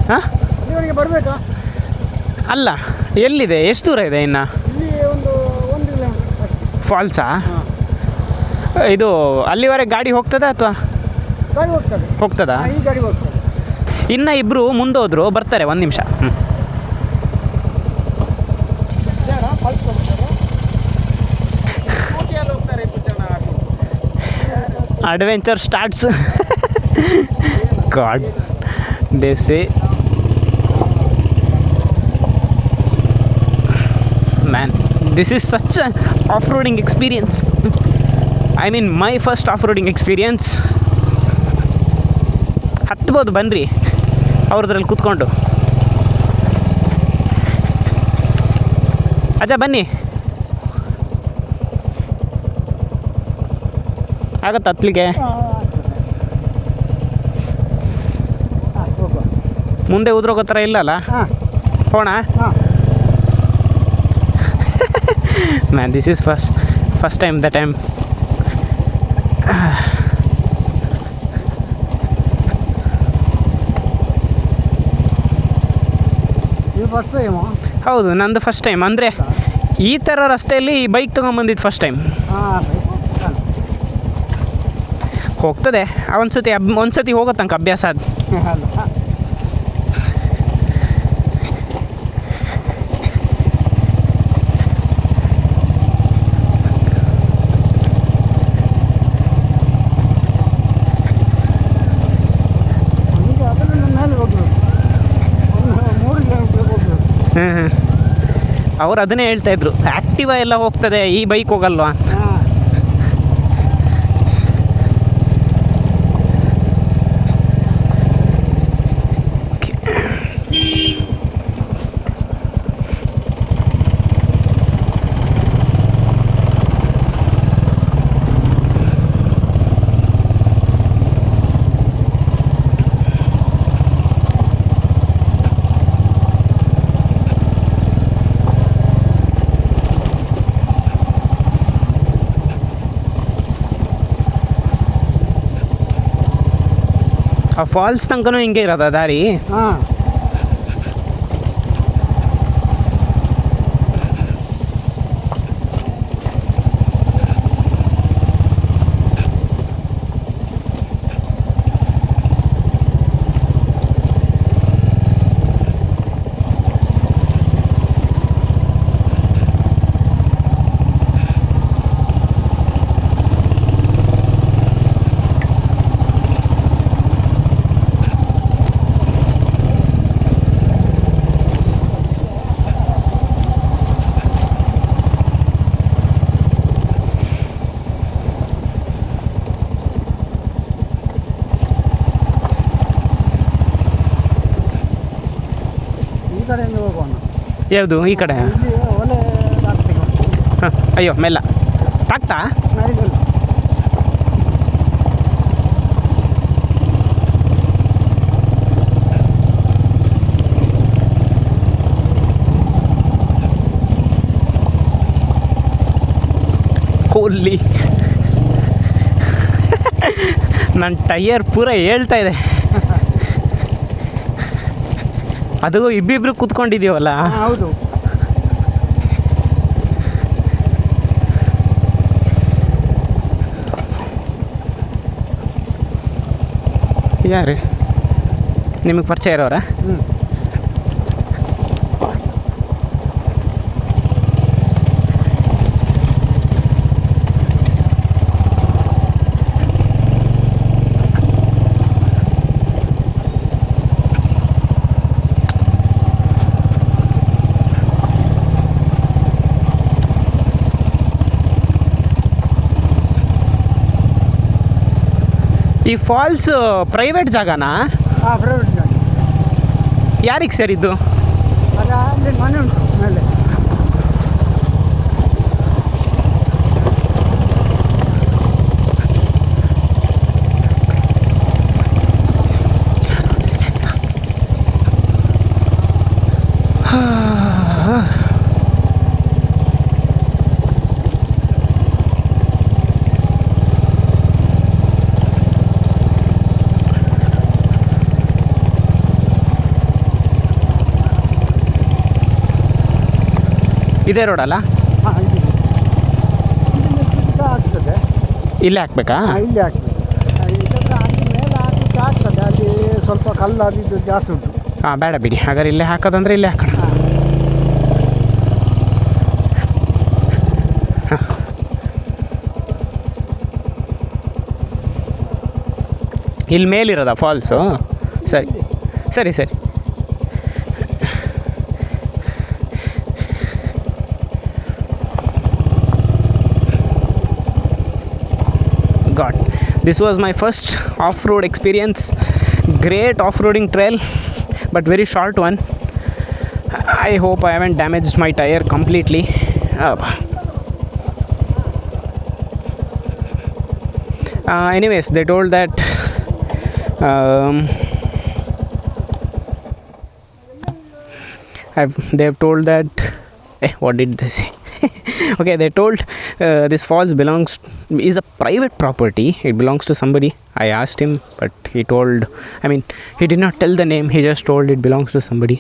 ಹಾಂ, ಅಲ್ಲಿವರೆಗೆ ಬರಬೇಕಾ? ಅಲ್ಲ, ಎಲ್ಲಿದೆ, ಎಷ್ಟು ದೂರ ಇದೆ ಇನ್ನು? ಇಲ್ಲಿ ಒಂದು ಕಿಲೋಮೀಟರ್ ಫಾಲ್ಸಾ? ಹಾಂ. ಇದು ಅಲ್ಲಿವರೆಗೆ ಗಾಡಿ ಹೋಗ್ತದ ಅಥವಾ? ಗಾಡಿ ಹೋಗ್ತದಾ? ಈ ಗಾಡಿ ಹೋಗ್ತದೆ. ಇನ್ನು ಇಬ್ಬರು ಮುಂದೋದ್ರು, ಬರ್ತಾರೆ, ಒಂದು ನಿಮಿಷ. Adventure starts. God they say. Man, this is such off roading experience. I mean my first off roading experience. ಹತ್ಬೋದು ಬನ್ನಿರಿ ಅವ್ರದ್ರಲ್ಲಿ ಕೂತ್ಕೊಂಡು. ಅಜ್ಜ ಬನ್ನಿ, ಆಗತ್ತೆ ಹತ್ಲಿಕ್ಕೆ? ಮುಂದೆ ಉದ್ರೋಗೋ ಥರ ಇಲ್ಲಲ್ಲ? ಹೋಣ man, this is first time that I'm ಹೌದು, ನಂದು ಫಸ್ಟ್ ಟೈಮ್. ಅಂದರೆ ಈ ಥರ ರಸ್ತೆಯಲ್ಲಿ ಬೈಕ್ ತೊಗೊಂಬಂದಿದ್ದು ಫಸ್ಟ್ ಟೈಮ್. ಹೋಗ್ತದೆ ಒಂದು ಸತಿ ಹೋಗೋ ತನಕ ಅಭ್ಯಾಸ ಅದು. ಅವ್ರು ಅದನ್ನೇ ಹೇಳ್ತಾಯಿದ್ರು, ಆ್ಯಕ್ಟಿವಾ ಎಲ್ಲ ಹೋಗ್ತದೆ, ಈ ಬೈಕ್ ಹೋಗಲ್ವಾ? ಆ ಫಾಲ್ಸ್ ತನಕನೂ ಹಿಂಗೆ ಇರೋದ ದಾರಿ? ಹಾಂ. ಯಾವುದು ಈ ಕಡೆ? ಹಾಂ, ಅಯ್ಯೋ ಮೆಲ್ಲ ತಾಕ್ತಾ? ಹೋಲಿ, ನನ್ನ ಟೈಯರ್ ಪೂರ ಹೇಳ್ತಾ ಇದೆ. ಅದು ಇಬ್ಬಿಬ್ರು ಕೂತ್ಕೊಂಡಿದ್ದೀವಲ್ಲ. ಹೌದು. ಯಾರು ನಿಮಗೆ ಪರಿಚಯ ಇರೋರ? ಈ ಫಾಲ್ಸ್ ಪ್ರೈವೇಟ್ ಜಾಗನಾ? ಹಾಂ, ಪ್ರೈವೇಟ್ ಜಾಗ. ಯಾರಿಗೆ ಸೇರಿದ್ದು? ಆಗ ಅಲ್ಲಿ ಮನೆ ಉಂಟು ಮೇಲೆ. ಇದೇ ರೋಡಲ್ಲ? ಹಾಂ ಇಲ್ಲಿ ಆಗ್ತದೆ. ಇಲ್ಲೇ ಹಾಕ್ಬೇಕಾ? ಹಾಂ ಇಲ್ಲಿ ಆಗ್ತದೆ. ಇದಕ್ಕೆ ಅಲ್ಲಿ ಮೇಲೆ ಹಾಕಲಿಕ್ಕೆ ಆಗ್ತದೆ. ಅಲ್ಲಿ ಸ್ವಲ್ಪ ಕಲ್ಲು ಅದು ಇದು ಜಾಸ್ತಿ ಉಂಟು. ಹಾಂ ಬೇಡ ಬಿಡಿ, ಹಾಗಾದ್ರೆ ಇಲ್ಲೇ ಹಾಕೋದಂದ್ರೆ ಇಲ್ಲೇ ಹಾಕೋಣ. ಹಾಂ ಇಲ್ಲಿ ಮೇಲಿರೋದಾ ಫಾಲ್ಸು? ಸರಿ ಸರಿ ಸರಿ. God, this was my first off-road experience. Great off-roading trail, but very short one. I hope I haven't damaged my tire completely. Anyways, they told that they've told that what did they say? Okay, they told this falls is a private property. It belongs to somebody. I asked him, but he told, I mean, he did not tell the name. He just told it belongs to somebody.